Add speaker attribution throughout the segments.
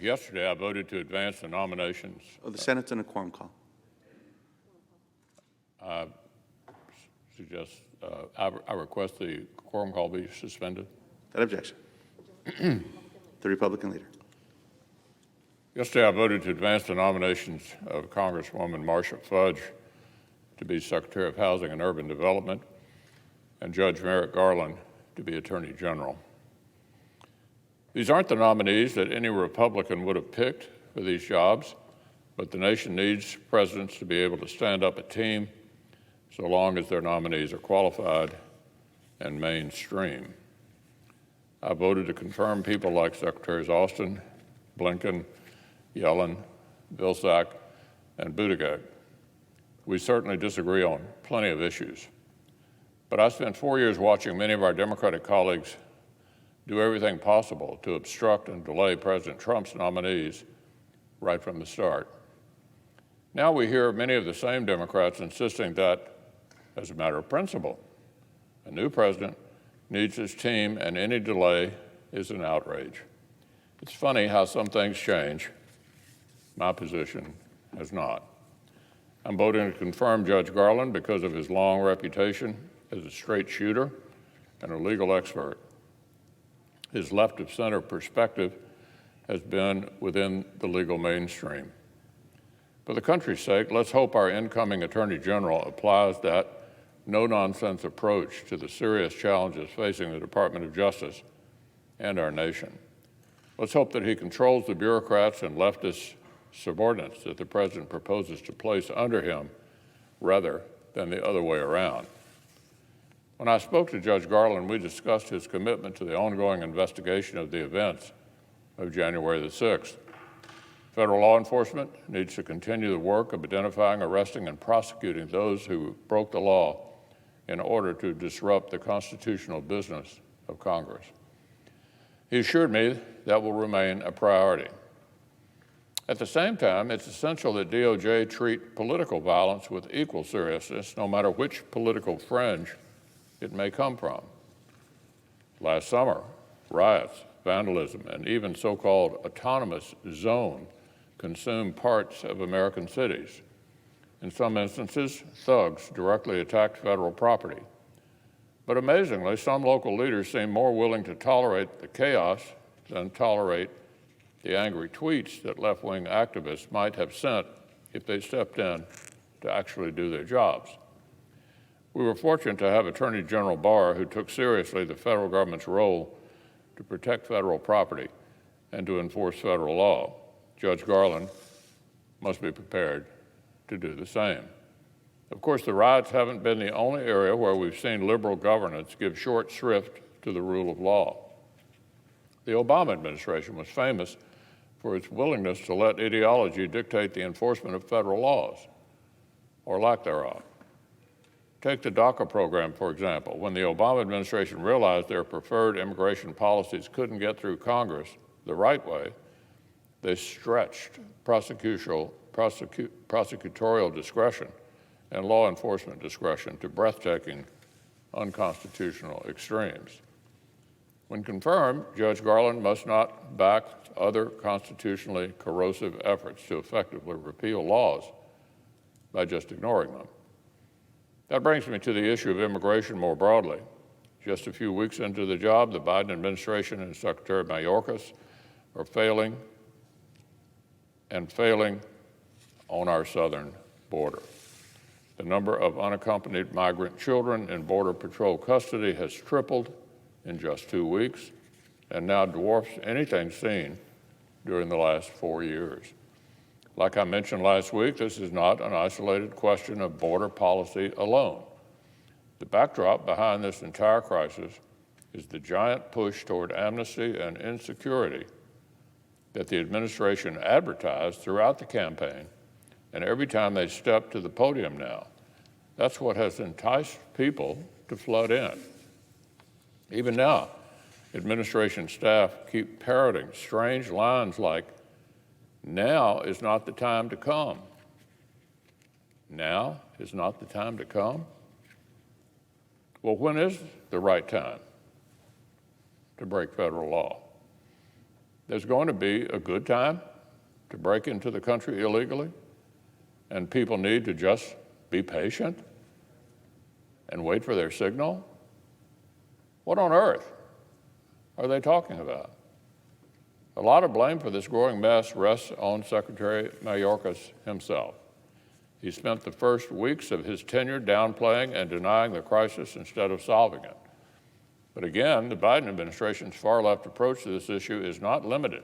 Speaker 1: Yesterday, I voted to advance the nominations.
Speaker 2: The Senate's in a quorum call.
Speaker 1: I request the quorum call be suspended.
Speaker 2: That objection. The Republican leader.
Speaker 1: Yesterday, I voted to advance the nominations of Congresswoman Marcia Fudge to be Secretary of Housing and Urban Development and Judge Merrick Garland to be Attorney General. These aren't the nominees that any Republican would have picked for these jobs, but the nation needs presidents to be able to stand up a team so long as their nominees are qualified and mainstream. I voted to confirm people like Secretaries Austin, Blinken, Yellen, Vilsack, and Buttigieg. We certainly disagree on plenty of issues, but I spent 4 years watching many of our Democratic colleagues do everything possible to obstruct and delay President Trump's nominees right from the start. Now we hear many of the same Democrats insisting that, as a matter of principle, a new president needs his team and any delay is an outrage. It's funny how some things change. My position has not. I'm voting to confirm Judge Garland because of his long reputation as a straight shooter and a legal expert. His left-of-center perspective has been within the legal mainstream. For the country's sake, let's hope our incoming Attorney General applies that no-nonsense approach to the serious challenges facing the Department of Justice and our nation. Let's hope that he controls the bureaucrats and leftist subordinates that the president proposes to place under him rather than the other way around. When I spoke to Judge Garland, we discussed his commitment to the ongoing investigation of the events of January the 6th. Federal law enforcement needs to continue the work of identifying, arresting, and prosecuting those who broke the law in order to disrupt the constitutional business of Congress. He assured me that will remain a priority. At the same time, it's essential that DOJ treat political violence with equal seriousness, no matter which political fringe it may come from. Last summer, riots, vandalism, and even so-called autonomous zone consumed parts of American cities. In some instances, thugs directly attacked federal property. But amazingly, some local leaders seem more willing to tolerate the chaos than tolerate the angry tweets that left-wing activists might have sent if they stepped in to actually do their jobs. We were fortunate to have Attorney General Barr, who took seriously the federal government's role to protect federal property and to enforce federal law. Judge Garland must be prepared to do the same. Of course, the riots haven't been the only area where we've seen liberal governance give short shrift to the rule of law. The Obama administration was famous for its willingness to let ideology dictate the enforcement of federal laws, or lack thereof. Take the DACA program, for example. When the Obama administration realized their preferred immigration policies couldn't get through Congress the right way, they stretched prosecutorial discretion and law enforcement discretion to breathtaking, unconstitutional extremes. When confirmed, Judge Garland must not back other constitutionally corrosive efforts to effectively repeal laws by just ignoring them. That brings me to the issue of immigration more broadly. Just a few weeks into the job, the Biden administration and Secretary Mayorkas are failing on our southern border. The number of unaccompanied migrant children in Border Patrol custody has tripled in just 2 weeks and now dwarfs anything seen during the last 4 years. Like I mentioned last week, this is not an isolated question of border policy alone. The backdrop behind this entire crisis is the giant push toward amnesty and insecurity that the administration advertised throughout the campaign and every time they step to the podium now. That's what has enticed people to flood in. Even now, administration staff keep parroting strange lines like, "Now is not the time to come." Now is not the time to come? Well, when is the right time to break federal law? there's going to be a good time to break into the country illegally, and people need to just be patient and wait for their signal? What on earth are they talking about? A lot of blame for this growing mess rests on Secretary Mayorkas himself. He spent the first weeks of his tenure downplaying and denying the crisis instead of solving it. But again, the Biden administration's far-left approach to this issue is not limited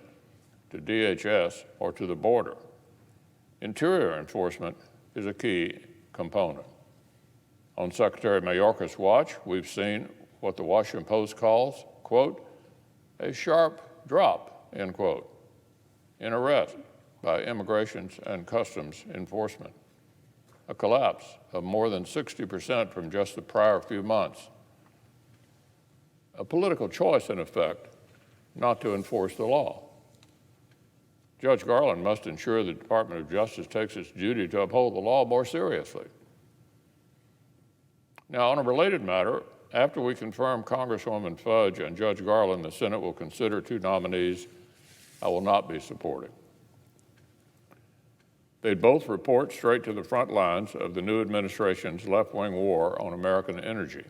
Speaker 1: to DHS or to the border. Interior enforcement is a key component. On Secretary Mayorkas' watch, we've seen what the Washington Post calls, quote, a sharp drop, end quote, in arrests by Immigration and Customs Enforcement, a collapse of more than 60% from just the prior few months. A political choice, in effect, not to enforce the law. Judge Garland must ensure the Department of Justice takes its duty to uphold the law more seriously. Now, on a related matter, after we confirm Congresswoman Fudge and Judge Garland, the Senate will consider two nominees I will not be supporting. They'd both report straight to the front lines of the new administration's left-wing war on American energy.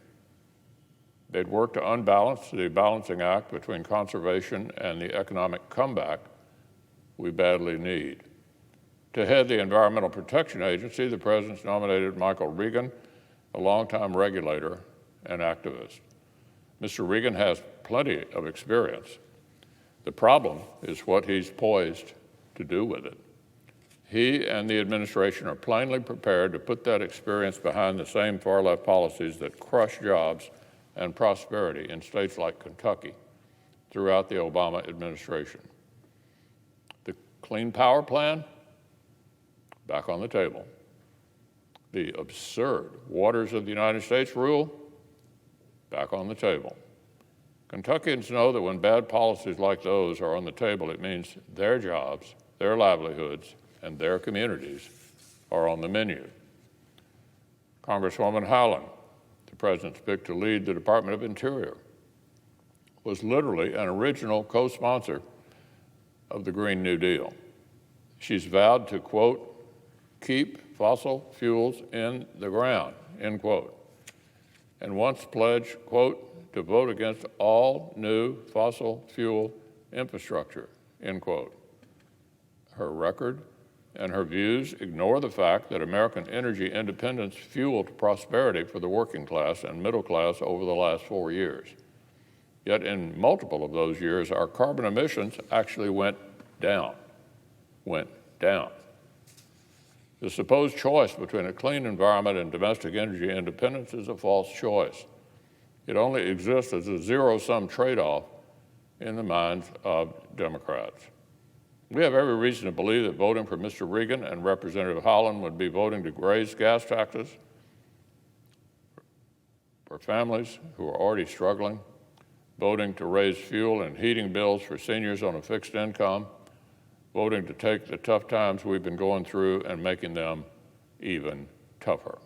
Speaker 1: They'd work to unbalance the balancing act between conservation and the economic comeback we badly need. To head the Environmental Protection Agency, the President's nominated Michael Regan, a longtime regulator and activist. Mr. Regan has plenty of experience. The problem is what he's poised to do with it. He and the administration are plainly prepared to put that experience behind the same far-left policies that crush jobs and prosperity in states like Kentucky throughout the Obama administration. The Clean Power Plan, back on the table. The absurd Waters of the United States rule, back on the table. Kentuckians know that when bad policies like those are on the table, it means their jobs, their livelihoods, and their communities are on the menu. Congresswoman Howland, the President's pick to lead the Department of Interior, was literally an original co-sponsor of the Green New Deal. She's vowed to, quote, keep fossil fuels in the ground, end quote, and once pledged, quote, to vote against all new fossil fuel infrastructure, end quote. Her record and her views ignore the fact that American energy independence fueled prosperity for the working class and middle class over the last 4 years. Yet in multiple of those years, our carbon emissions actually went down. The supposed choice between a clean environment and domestic energy independence is a false choice. It only exists as a zero-sum trade-off in the minds of Democrats. We have every reason to believe that voting for Mr. Regan and Representative Howland would be voting to raise gas taxes for families who are already struggling, voting to raise fuel and heating bills for seniors on a fixed income, voting to take the tough times we've been going through and making them even tougher.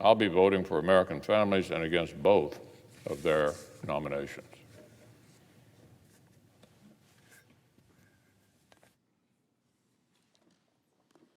Speaker 1: I'll be voting for American families and against both of their nominations.